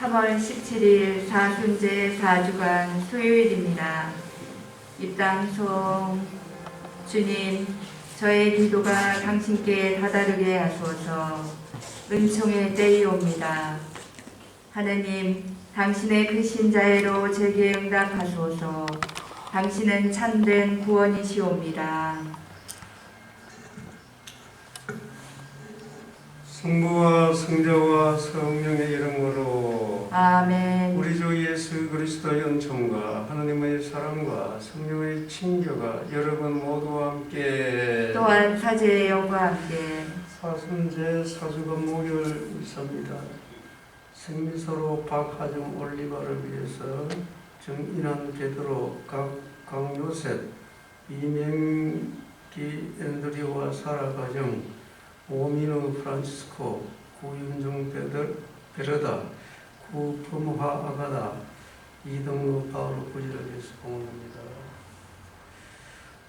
3월 17일 사순제 4주간 수요일입니다. 입당송. 주님, 저의 기도가 당신께 다다르게 하소서. 은총의 때이옵니다. 하느님, 당신의 크신 자애로 제게 응답하소서. 당신은 참된 구원이시옵니다. 성부와 성자와 성령의 이름으로 아멘. 우리 주 예수 그리스도의 은총과 하나님의 사랑과 성령의 친교가 여러분 모두와 함께 또한 사제의 영과 함께 사순제 사주간 목요일 미사입니다. 생미소로 박하정 올리바를 위해서 정인한 베드로 강요셉 이명기 앤드류와 사라 가정 오민우 프란치스코 구윤정 베르다 구품화 아가다 이동루 바울로 부지를 위해서 공헌합니다.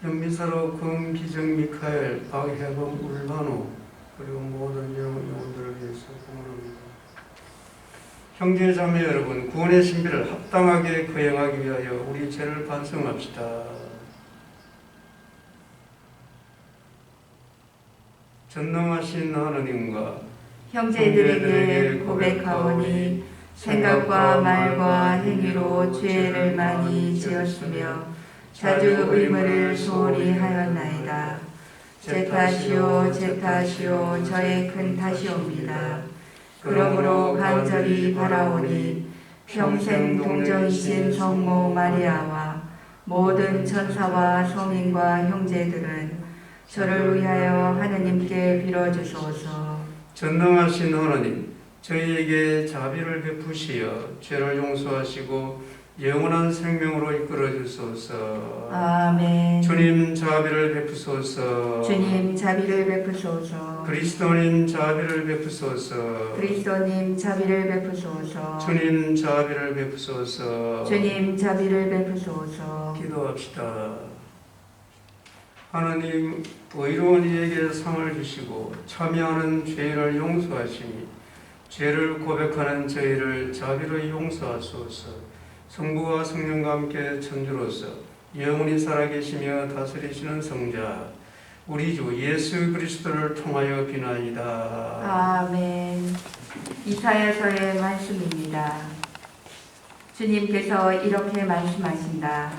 연미사로 금기정 미카엘 박혜범 울바노 그리고 모든 영혼들을 위해서 공헌합니다. 형제자매 여러분, 구원의 신비를 합당하게 거행하기 위하여 우리 죄를 반성합시다. 전능하신 하나님과 형제들에게 고백하오니 생각과 말과 행위로 죄를 많이 지었으며 자주 의무를 소홀히 하였나이다. 제 탓이요 제 탓이요 저의 큰 탓이옵니다. 그러므로 간절히 바라오니 평생 동정이신 성모 마리아와 모든 천사와 성인과 형제들은 저를 위하여 하느님께 빌어주소서. 전능하신 하나님, 저희에게 자비를 베푸시어 죄를 용서하시고 영원한 생명으로 이끌어 주소서. 아멘. 주님 자비를 베푸소서. 주님 자비를 베푸소서. 그리스도님 자비를 베푸소서. 그리스도님 자비를 베푸소서. 주님 자비를 베푸소서. 주님 자비를 베푸소서. 기도합시다. 하나님, 의로운 이에게 상을 주시고 참여하는 죄를 용서하시니 죄를 고백하는 저희를 자비로 용서하소서. 성부와 성령과 함께 천주로서 영원히 살아계시며 다스리시는 성자 우리 주 예수 그리스도를 통하여 비나이다. 아멘. 이사야서의 말씀입니다. 주님께서 이렇게 말씀하신다.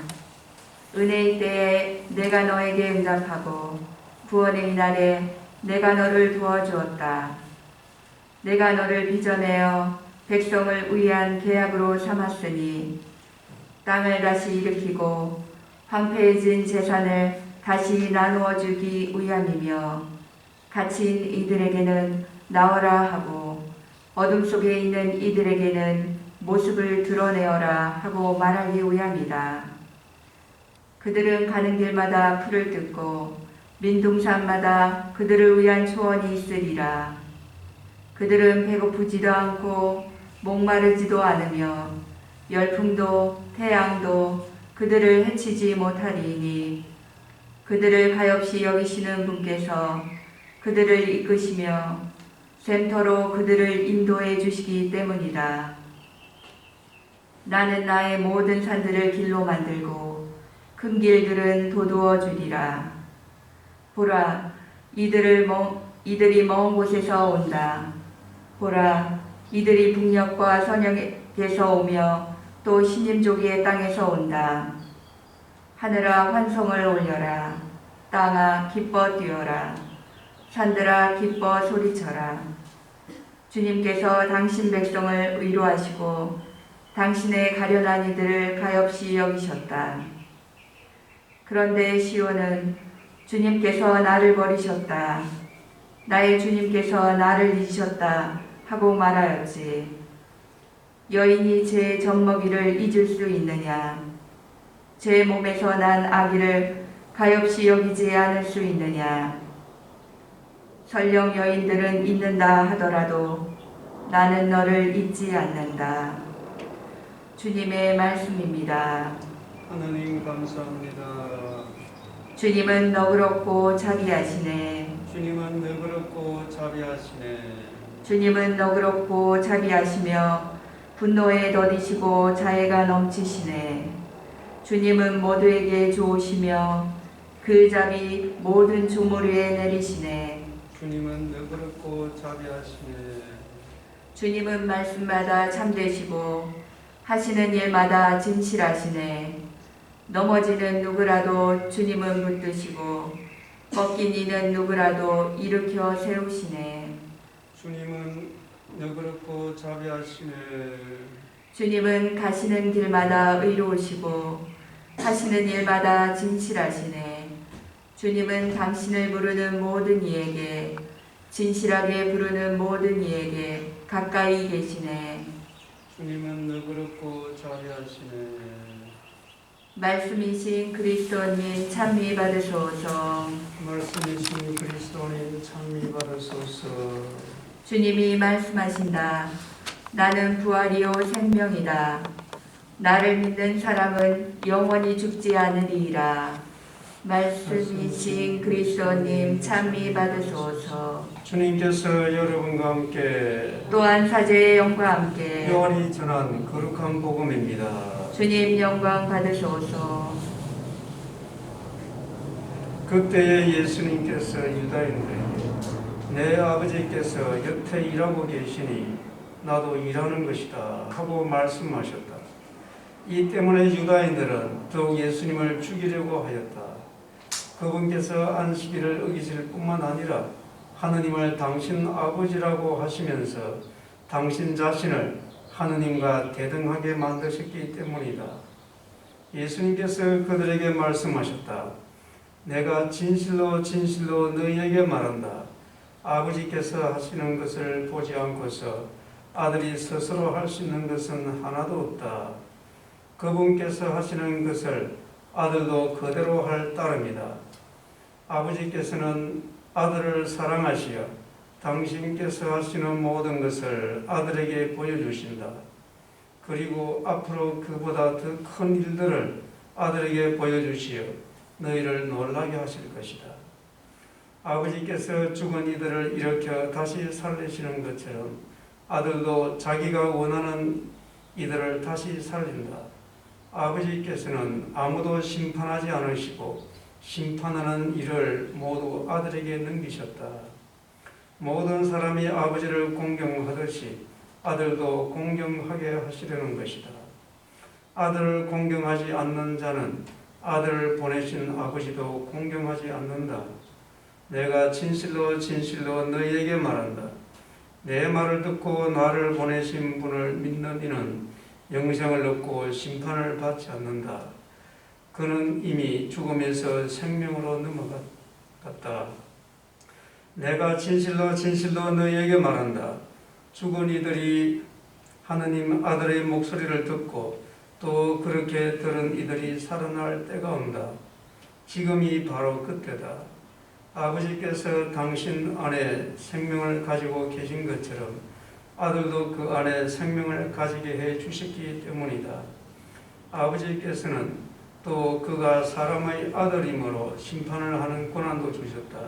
은혜의 때에 내가 너에게 응답하고 구원의 날에 내가 너를 도와주었다. 내가 너를 빚어내어 백성을 위한 계약으로 삼았으니 땅을 다시 일으키고 황폐해진 재산을 다시 나누어 주기 위함이며 갇힌 이들에게는 나오라 하고 어둠 속에 있는 이들에게는 모습을 드러내어라 하고 말하기 위함이다. 그들은 가는 길마다 풀을 뜯고 민둥산마다 그들을 위한 초원이 있으리라. 그들은 배고프지도 않고 목마르지도 않으며 열풍도 태양도 그들을 해치지 못하리니 그들을 가엾이 여기시는 분께서 그들을 이끄시며 샘터로 그들을 인도해 주시기 때문이다. 나는 나의 모든 산들을 길로 만들고 큰 길들은 도두어 주리라. 보라, 이들이 먼 곳에서 온다. 보라, 이들이 북녘과 서쪽에서 오며 또 신임족의 땅에서 온다. 하늘아 환송을 올려라. 땅아 기뻐 뛰어라. 산들아 기뻐 소리쳐라. 주님께서 당신 백성을 위로하시고 당신의 가련한 이들을 가엾이 여기셨다. 그런데 시온은 주님께서 나를 버리셨다. 나의 주님께서 나를 잊으셨다 하고 말하였지. 여인이 제 젖먹이를 잊을 수 있느냐? 제 몸에서 난 아기를 가엾이 여기지 않을 수 있느냐? 설령 여인들은 잊는다 하더라도 나는 너를 잊지 않는다. 주님의 말씀입니다. 하나님 감사합니다. 주님은 너그럽고 자비하시네. 주님은 너그럽고 자비하시네. 주님은 너그럽고 자비하시며 분노에 더디시고 자애가 넘치시네. 주님은 모두에게 좋으시며 그 잡이 모든 조물 위에 내리시네. 주님은 너그럽고 자비하시네. 주님은 말씀마다 참되시고 하시는 일마다 진실하시네. 넘어지는 누구라도 주님은 붙드시고 꺾인 이는 누구라도 일으켜 세우시네. 주님은 너그럽고 자비하시네. 주님은 가시는 길마다 의로우시고 하시는 일마다 진실하시네. 주님은 당신을 부르는 모든 이에게 진실하게 부르는 모든 이에게 가까이 계시네. 주님은 너그럽고 자비하시네. 말씀이신 그리스도님 찬미 받으소서. 말씀이신 그리스도님 찬미 받으소서. 주님이 말씀하신다. 나는 부활이요 생명이다. 나를 믿는 사람은 영원히 죽지 않으리이라. 말씀이신 그리스도님 찬미 받으소서. 주님께서 여러분과 함께 또한 사제의 영과 함께 요한이 전한 거룩한 복음입니다. 주님 영광 받으소서. 그때에 예수님께서 유다인들에게 내 아버지께서 여태 일하고 계시니 나도 일하는 것이다 하고 말씀하셨다. 이 때문에 유다인들은 더욱 예수님을 죽이려고 하였다. 그분께서 안식일을 어기실 뿐만 아니라 하느님을 당신 아버지라고 하시면서 당신 자신을 하느님과 대등하게 만드셨기 때문이다. 예수님께서 그들에게 말씀하셨다. 내가 진실로 진실로 너희에게 말한다. 아버지께서 하시는 것을 보지 않고서 아들이 스스로 할 수 있는 것은 하나도 없다. 그분께서 하시는 것을 아들도 그대로 할 따름이다. 아버지께서는 아들을 사랑하시어 당신께서 하시는 모든 것을 아들에게 보여주신다. 그리고 앞으로 그보다 더 큰 일들을 아들에게 보여주시어 너희를 놀라게 하실 것이다. 아버지께서 죽은 이들을 일으켜 다시 살리시는 것처럼 아들도 자기가 원하는 이들을 다시 살린다. 아버지께서는 아무도 심판하지 않으시고 심판하는 일을 모두 아들에게 넘기셨다. 모든 사람이 아버지를 공경하듯이 아들도 공경하게 하시려는 것이다. 아들을 공경하지 않는 자는 아들을 보내신 아버지도 공경하지 않는다. 내가 진실로 진실로 너희에게 말한다. 내 말을 듣고 나를 보내신 분을 믿는 이는 영생을 얻고 심판을 받지 않는다. 그는 이미 죽음에서 생명으로 넘어갔다. 내가 진실로 진실로 너희에게 말한다. 죽은 이들이 하느님 아들의 목소리를 듣고 또 그렇게 들은 이들이 살아날 때가 온다. 지금이 바로 그때다. 아버지께서 당신 안에 생명을 가지고 계신 것처럼 아들도 그 안에 생명을 가지게 해 주셨기 때문이다. 아버지께서는 또 그가 사람의 아들이므로 심판을 하는 권한도 주셨다.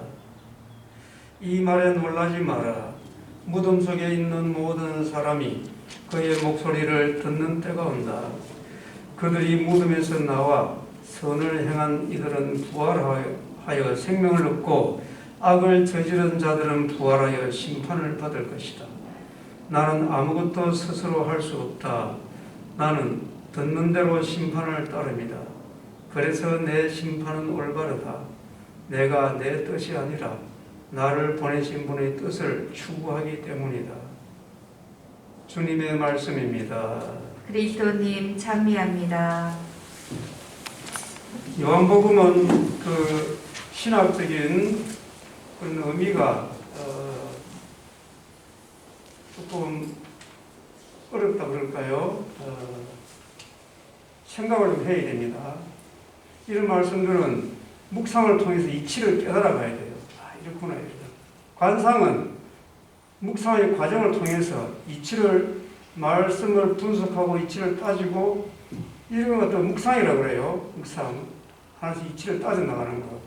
이 말에 놀라지 마라. 무덤 속에 있는 모든 사람이 그의 목소리를 듣는 때가 온다. 그들이 무덤에서 나와 선을 행한 이들은 부활하여 생명을 얻고 악을 저지른 자들은 부활하여 심판을 받을 것이다. 나는 아무것도 스스로 할 수 없다. 나는 듣는 대로 심판을 따릅니다. 그래서 내 심판은 올바르다. 내가 내 뜻이 아니라 나를 보내신 분의 뜻을 추구하기 때문이다. 주님의 말씀입니다. 그리스도님 찬미합니다. 요한복음은 그 신학적인 그런 의미가 조금 어렵다 그럴까요? 생각을 좀 해야 됩니다. 이런 말씀들은 묵상을 통해서 이치를 깨달아 가야 돼요. 이렇구나, 이렇구나. 관상은 묵상의 과정을 통해서 이치를, 말씀을 분석하고 이치를 따지고, 이런 것도 묵상이라고 그래요. 묵상. 하나씩 이치를 따져나가는 거.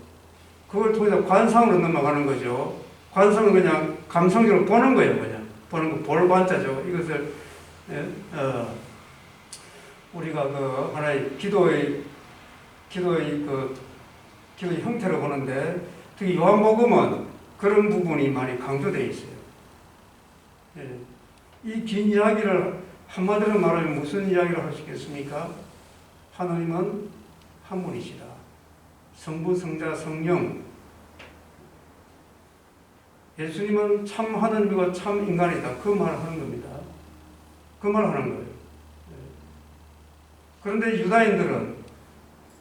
그걸 통해서 관상으로 넘어가는 거죠. 관상은 그냥 감성적으로 보는 거예요, 그냥. 보는 거, 볼 관자죠. 이것을 예? 우리가 그 하나의 기도의 형태로 보는데 특히 요한복음은 그런 부분이 많이 강조되어 있어요. 예. 이 긴 이야기를 한마디로 말하면 무슨 이야기를 할 수 있겠습니까? 하나님은 한 분이시다. 성부, 성자, 성령. 예수님은 참 하나님이고 참 인간이다. 그 말을 하는 겁니다. 그 말을 하는 거예요. 그런데 유다인들은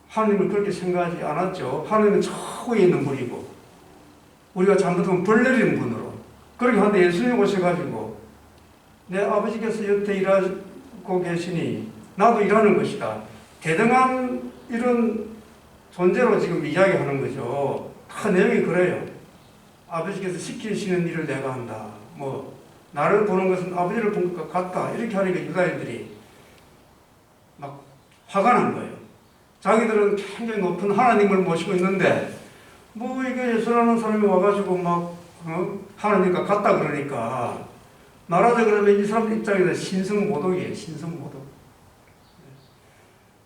하나님을 그렇게 생각하지 않았죠. 하나님은 저 위에 있는 분이고 우리가 잘못하면 벌 내리는 분으로 그렇게 하는데 예수님 오셔가지고 내 아버지께서 여태 일하고 계시니 나도 일하는 것이다. 대등한 이런 존재로 지금 이야기하는 거죠. 다 내용이 그래요. 아버지께서 시키시는 일을 내가 한다. 뭐 나를 보는 것은 아버지를 본 것과 같다. 이렇게 하니까 유다인들이 막 화가 난 거예요. 자기들은 굉장히 높은 하나님을 모시고 있는데 뭐 이게 예수라는 사람이 와가지고 막 하나님과 같다 그러니까 말하자 그러면 이 사람 입장에서 신성모독이에요. 신성모독.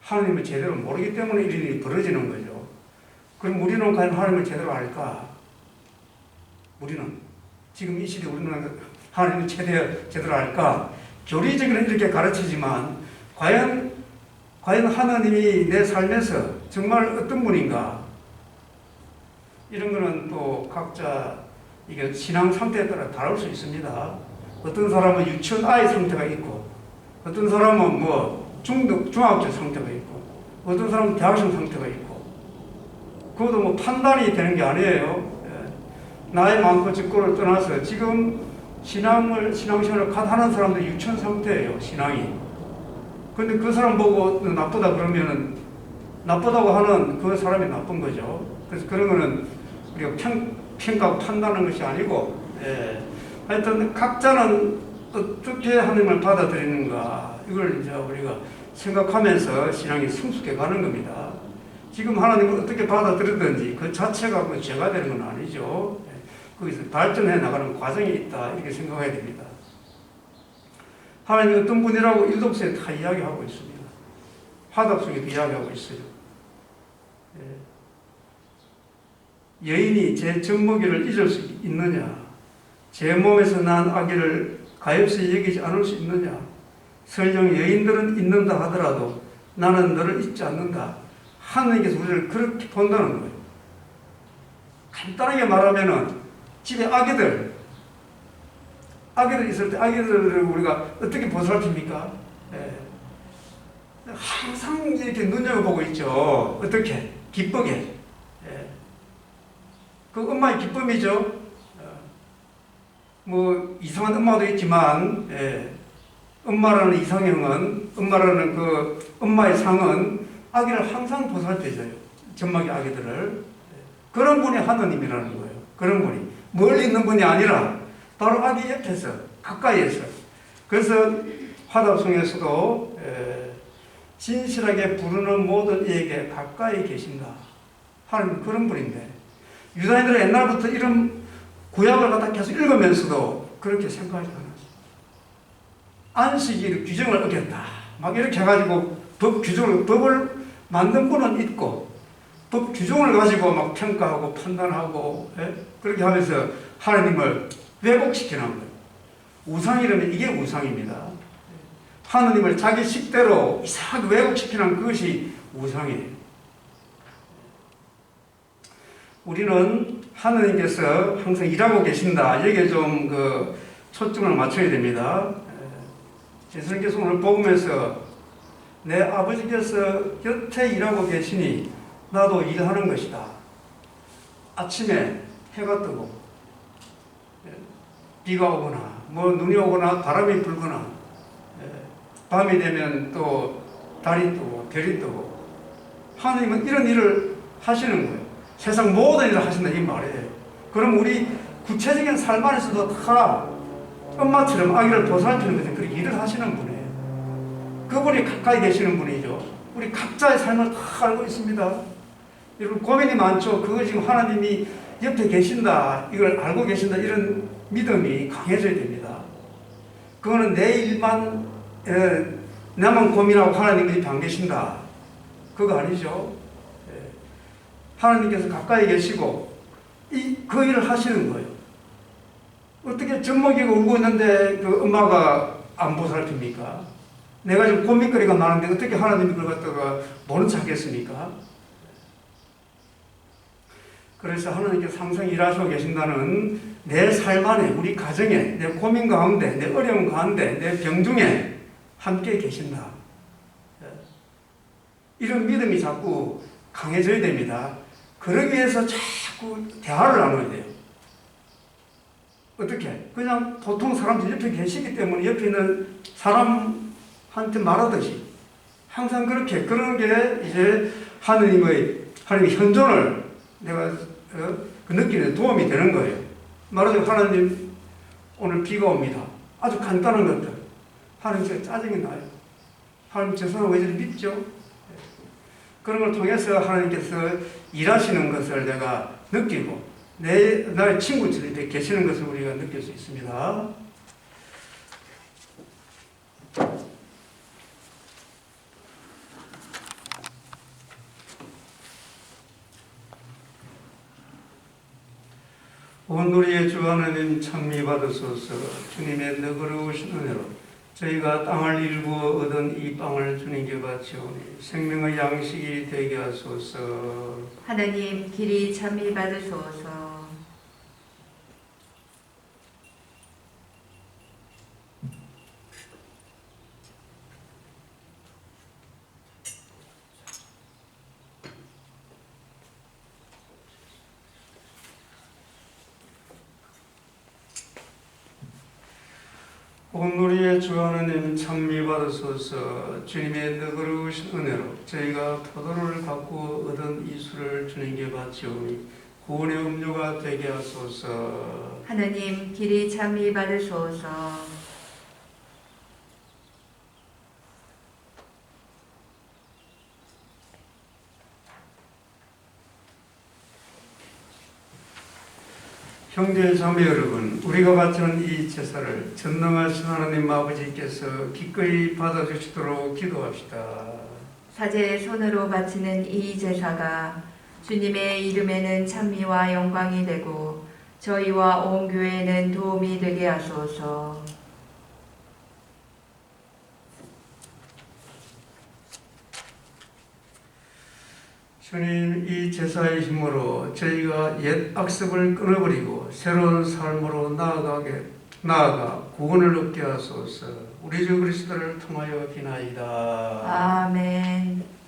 하나님을 제대로 모르기 때문에 이런 일이 벌어지는 거죠. 그럼 우리는 과연 하나님을 제대로 알까? 우리는 지금 이 시대 우리는 하나님을 제대로 알까? 교리적으로는 이렇게 가르치지만 과연 하나님이 내 삶에서 정말 어떤 분인가? 이런 거는 또 각자 이게 신앙 상태에 따라 다를 수 있습니다. 어떤 사람은 유치원 아이 상태가 있고, 어떤 사람은 뭐 중학교 상태가 있고, 어떤 사람은 대학생 상태가 있고, 그것도 뭐 판단이 되는 게 아니에요. 나이 많고 적고를 떠나서 지금 신앙생활을 갓 하는 사람도 유치원 상태예요, 신앙이. 근데 그 사람 보고 나쁘다 그러면은 나쁘다고 하는 그 사람이 나쁜 거죠. 그래서 그런 거는 우리가 평가하고 판단하는 것이 아니고, 하여튼 각자는 어떻게 하나님을 받아들이는가 이걸 이제 우리가 생각하면서 신앙이 성숙해 가는 겁니다. 지금 하나님을 어떻게 받아들이든지 그 자체가 그 죄가 되는 건 아니죠. 거기서 발전해 나가는 과정이 있다 이렇게 생각해야 됩니다. 하나님이 어떤 분이라고 일독서에 다 이야기하고 있습니다. 화답성에도 이야기하고 있어요. 여인이 제 젖먹이를 잊을 수 있느냐? 제 몸에서 난 아기를 가엾이 여기지 않을 수 있느냐? 설령 여인들은 잊는다 하더라도 나는 너를 잊지 않는다. 하나님께서 우리를 그렇게 본다는 거예요. 간단하게 말하면은 집에 아기들 있을 때 아기들을 우리가 어떻게 보살핍니까? 항상 이렇게 눈여겨보고 있죠. 어떻게? 기쁘게. 그 엄마의 기쁨이죠. 뭐 이상한 엄마도 있지만 엄마라는 이상형은 엄마라는 그 엄마의 상은 아기를 항상 보살펴줘요. 젖먹이 아기들을. 그런 분이 하나님이라는 거예요. 그런 분이 멀리 있는 분이 아니라 바로 아기 옆에서 가까이에서. 그래서 화답송에서도 진실하게 부르는 모든 이에게 가까이 계신다. 하나님 그런 분인데 유다인들은 옛날부터 이런 구약을 갖다 계속 읽으면서도 그렇게 생각하지 않았어요. 안식일 규정을 어겼다. 막 이렇게 해가지고 법을 만든 분은 있고 법 규정을 가지고 막 평가하고 판단하고 그렇게 하면서 하나님을 왜곡시키는 거예요. 우상이라면 이게 우상입니다. 하나님을 자기 식대로 이상하게 왜곡시키는 그것이 우상이에요. 우리는 하나님께서 항상 일하고 계신다. 여기에 좀 초점을 맞춰야 됩니다. 예수님께서 오늘 복음에서 내 아버지께서 곁에 일하고 계시니 나도 일하는 것이다. 아침에 해가 뜨고 비가 오거나 뭐 눈이 오거나 바람이 불거나 밤이 되면 또 달이 뜨고 별이 뜨고 하나님은 이런 일을 하시는 거예요. 세상 모든 일을 하신다 이 말이에요. 그럼 우리 구체적인 삶 안에서도 다 엄마처럼 아기를 보살피는 것은 그렇게 일을 하시는 분이에요. 그분이 가까이 계시는 분이죠. 우리 각자의 삶을 다 알고 있습니다. 여러분 고민이 많죠. 그거 지금 하나님이 옆에 계신다, 이걸 알고 계신다 이런 믿음이 강해져야 됩니다. 그거는 내 일만 나만 고민하고 하나님이 안 계신다. 그거 아니죠. 하나님께서 가까이 계시고 그 일을 하시는 거예요. 어떻게 젖먹이고 울고 있는데 그 엄마가 안 보살핍니까? 내가 지금 고민거리가 많은데 어떻게 하나님이 그걸 갖다가 모른 척 하겠습니까? 그래서 하나님께서 항상 일하시고 계신다는 내 삶 안에, 우리 가정에, 내 고민 가운데, 내 어려움 가운데, 내 병 중에 함께 계신다. 이런 믿음이 자꾸 강해져야 됩니다. 그러기 위해서 자꾸 대화를 나눠야 돼요. 어떻게? 그냥 보통 사람들 옆에 계시기 때문에 옆에 있는 사람한테 말하듯이 항상 그렇게 그런 게 이제 하나님의 현존을 내가 그 느끼는 도움이 되는 거예요. 말하자면 하나님 오늘 비가 옵니다. 아주 간단한 것들. 하나님 진짜 짜증이 나요. 하나님 죄송하고 왜 저리 믿죠? 그런 걸 통해서 하나님께서 일하시는 것을 내가 느끼고 나의 친구처럼 이렇게 계시는 것을 우리가 느낄 수 있습니다. 온 우리의 주 하나님 찬미 받으소서. 주님의 너그러우신 은혜로 저희가 땅을 일구어 얻은 이 빵을 주님께 바치오니 생명의 양식이 되게 하소서. 하나님 길이 찬미 받으소서. 온 우리의 주 하나님 찬미 받으소서. 주님의 너그러우신 은혜로 저희가 포도를 갖고 얻은 이 술을 주님께 바치오니 구원의 음료가 되게 하소서. 하나님 길이 찬미 받으소서. 형제 자매 여러분, 우리가 바치는 이 제사를 전능하신 하나님 아버지께서 기꺼이 받아주시도록 기도합시다. 사제의 손으로 바치는 이 제사가 주님의 이름에는 찬미와 영광이 되고 저희와 온 교회에는 도움이 되게 하소서. 주님, 이 제사의 힘으로 저희가 옛 악습을 끊어버리고 새로운 삶으로 나아가 구원을 얻게 하소서. 우리 주 그리스도를 통하여 비나이다. 아멘.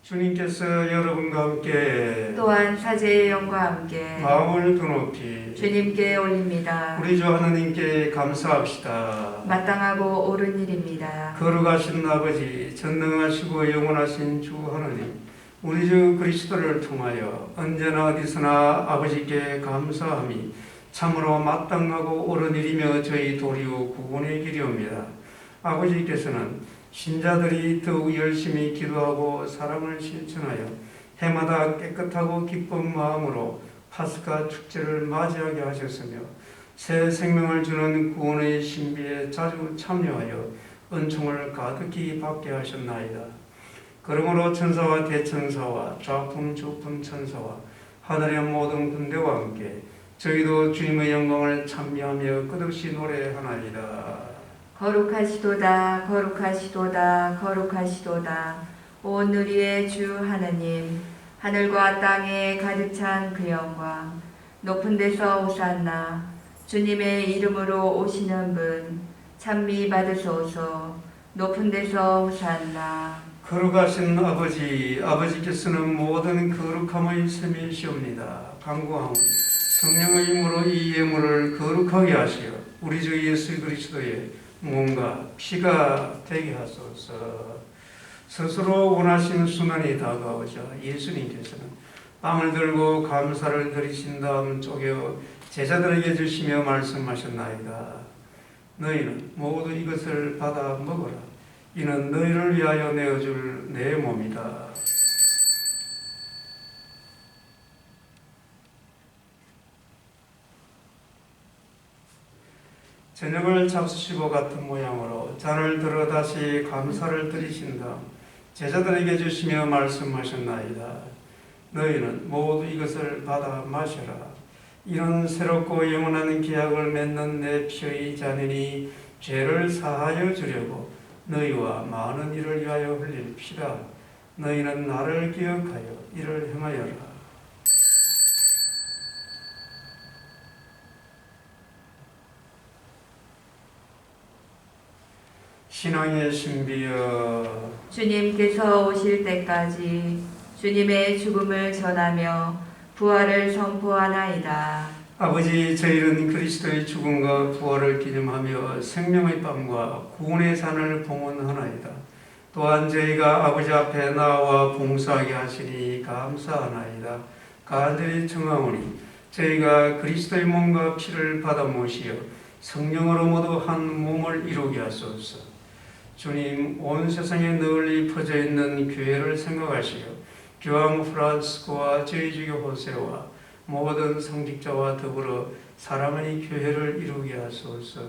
주님께서 여러분과 함께 또한 사제의 영과 함께 마음을 드높이 주님께 올립니다. 우리 주 하나님께 감사합시다. 마땅하고 옳은 일입니다. 거룩하신 아버지, 전능하시고 영원하신 주 하나님, 우리 주 그리스도를 통하여 언제나 어디서나 아버지께 감사함이 참으로 마땅하고 옳은 일이며 저희 도리오 구원의 길이옵니다. 아버지께서는 신자들이 더욱 열심히 기도하고 사랑을 실천하여 해마다 깨끗하고 기쁜 마음으로 파스카 축제를 맞이하게 하셨으며 새 생명을 주는 구원의 신비에 자주 참여하여 은총을 가득히 받게 하셨나이다. 그러므로 천사와 대천사와 좌풍 주풍 천사와 하늘의 모든 군대와 함께 저희도 주님의 영광을 찬미하며 끝없이 노래하나이다. 거룩하시도다 거룩하시도다 거룩하시도다 온 우리의 주 하나님, 하늘과 땅에 가득 찬 그 영광, 높은 데서 오산나, 주님의 이름으로 오시는 분 찬미 받으소서. 높은 데서 오산나. 거룩하신 아버지, 아버지께서는 모든 거룩함의 셈이시옵니다. 간구하오니 성령의 힘으로 이 예물을 거룩하게 하시어 우리 주 예수 그리스도의 몸과 피가 되게 하소서. 스스로 원하신 순환이 다가오자 예수님께서는 빵을 들고 감사를 드리신 다음 쪼개어 제자들에게 주시며 말씀하셨나이다. 너희는 모두 이것을 받아 먹어라. 이는 너희를 위하여 내어줄 내 몸이다. 저녁을 잡수시고 같은 모양으로 잔을 들어 다시 감사를 드리신 다음 제자들에게 주시며 말씀하셨나이다. 너희는 모두 이것을 받아 마셔라. 이는 새롭고 영원한 계약을 맺는 내 피의 잔이니 죄를 사하여 주려고 너희와 많은 이를 위하여 흘릴 피라. 너희는 나를 기억하여 이를 행하여라. 신앙의 신비여, 주님께서 오실 때까지 주님의 죽음을 전하며 부활을 선포하나이다. 아버지, 저희는 그리스도의 죽음과 부활을 기념하며 생명의 빵과 구원의 산을 봉헌하나이다. 또한 저희가 아버지 앞에 나와 봉사하게 하시니 감사하나이다. 간절히 청하오니 저희가 그리스도의 몸과 피를 받아 모시어 성령으로 모두 한 몸을 이루게 하소서. 주님, 온 세상에 널리 퍼져 있는 교회를 생각하시어 교황 프란스코와 저희 주교 호세와 모든 성직자와 더불어 사랑의 교회를 이루게 하소서.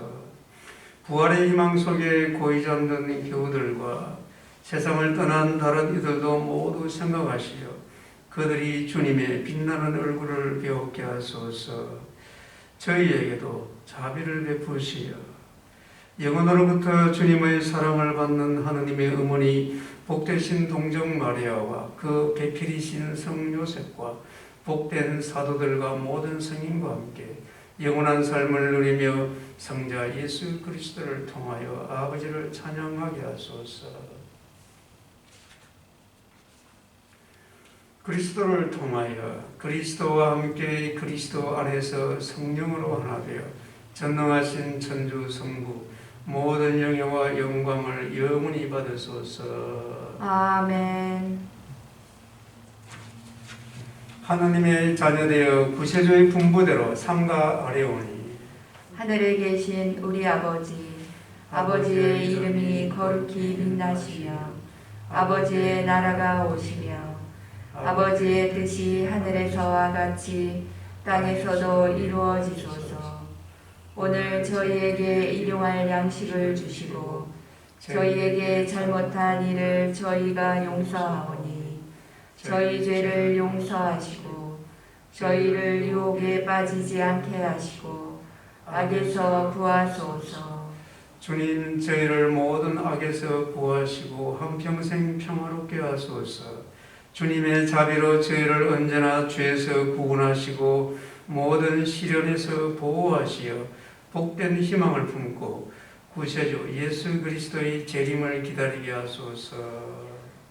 부활의 희망 속에 고이 잠든 교우들과 세상을 떠난 다른 이들도 모두 생각하시어 그들이 주님의 빛나는 얼굴을 배우게 하소서. 저희에게도 자비를 베푸시어 영원으로부터 주님의 사랑을 받는 하느님의 어머니 복되신 동정 마리아와 그 배필이신 성 요셉과 복된 사도들과 모든 성인과 함께 영원한 삶을 누리며 성자 예수 그리스도를 통하여 아버지를 찬양하게 하소서. 그리스도를 통하여 그리스도와 함께 그리스도 안에서 성령으로 하나 되어 전능하신 천주 성부 모든 영예와 영광을 영원히 받으소서. 아멘. 하나님의 자녀되어 구세주의 분부대로 삼가 아뢰오니 하늘에 계신 우리 아버지, 아버지의 이름이 거룩히 빛나시며 아버지의 나라가 오시며 아버지의 뜻이 하늘에서와 같이 땅에서도 이루어지소서. 오늘 저희에게 일용할 양식을 주시고 저희에게 잘못한 일을 저희가 용서하오니 저희 죄를 용서하시고 저희를 유혹에 빠지지 않게 하시고 악에서 구하소서. 주님, 저희를 모든 악에서 구하시고 한평생 평화롭게 하소서. 주님의 자비로 저희를 언제나 죄에서 구원하시고 모든 시련에서 보호하시어 복된 희망을 품고 구세주 예수 그리스도의 재림을 기다리게 하소서.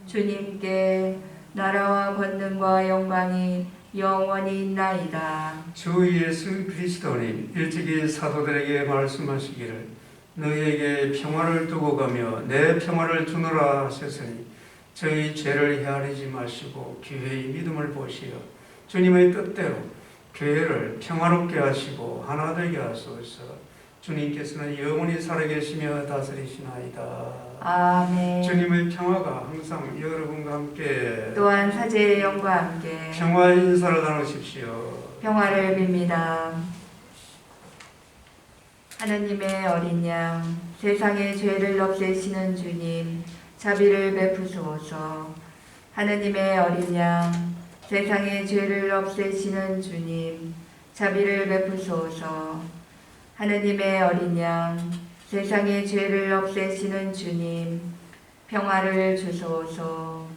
주님께 나라와 권능과 영광이 영원히 있나이다. 주 예수 그리스도님, 일찍이 사도들에게 말씀하시기를 너희에게 평화를 두고 가며 내 평화를 주노라 하셨으니 저희 죄를 헤아리지 마시고 교회의 믿음을 보시어 주님의 뜻대로 교회를 평화롭게 하시고 하나 되게 하소서. 주님께서는 영원히 살아계시며 다스리시나이다. 아멘. 주님의 평화가 항상 여러분과 함께 또한 사제의 영과 함께 평화의 인사를 나누십시오. 평화를 빕니다. 하나님의 어린 양, 세상의 죄를 없애시는 주님, 자비를 베푸소서. 하나님의 어린 양, 세상의 죄를 없애시는 주님, 자비를 베푸소서. 하나님의 어린 양, 세상의 죄를 없애시는 주님, 평화를 주소서.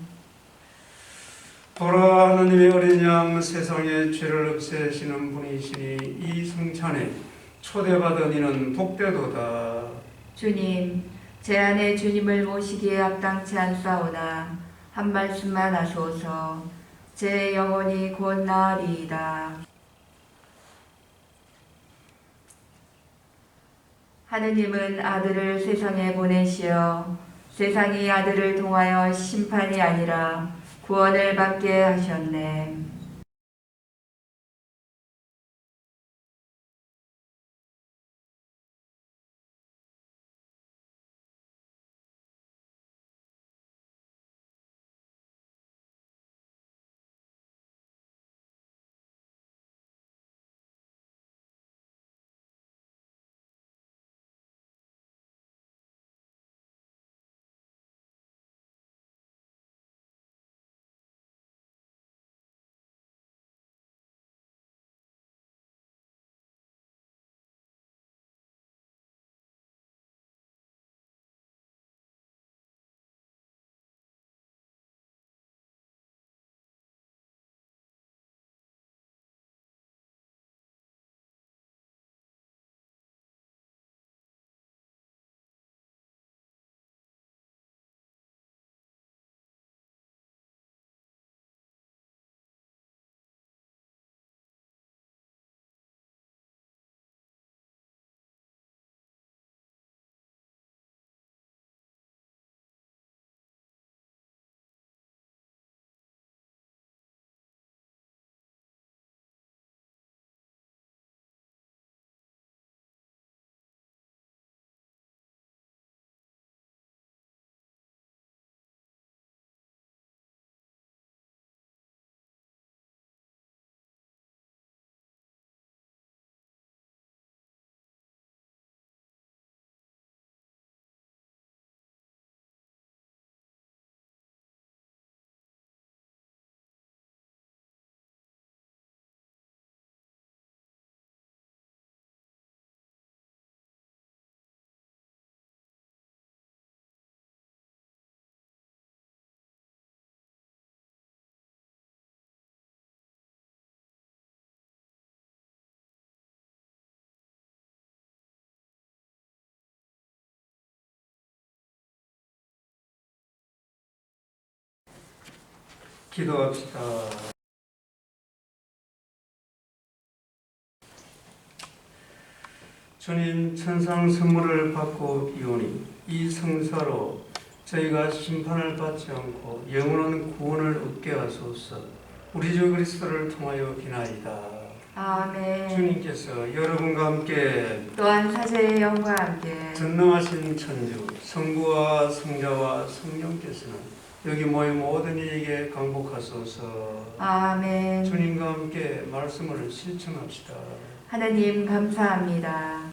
보라, 하나님의 어린 양, 세상의 죄를 없애시는 분이시니 이 성찬에 초대받은 이는 복되도다. 주님, 제 안에 주님을 모시기에 합당치 않사오나 한 말씀만 하소서. 제 영혼이 곧 나으리이다. 하느님은 아들을 세상에 보내시어 세상이 아들을 통하여 심판이 아니라 구원을 받게 하셨네. 기도합시다. 주님, 천상 선물을 받고 비오니 이 성사로 저희가 심판을 받지 않고 영원한 구원을 얻게 하소서. 우리 주 그리스도를 통하여 비나이다. 아멘. 주님께서 여러분과 함께 또한 사제의 영과 함께 전능하신 천주 성부와 성자와 성령께서는 여기 모인 모든 이에게 강복하소서. 아멘. 주님과 함께 말씀을 실천합시다. 하느님 감사합니다.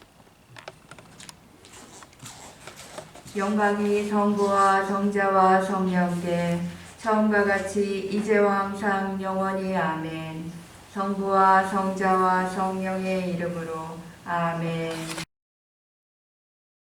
영광이 성부와 성자와 성령께 처음과 같이 이제와 항상 영원히 아멘. 성부와 성자와 성령의 이름으로 아멘.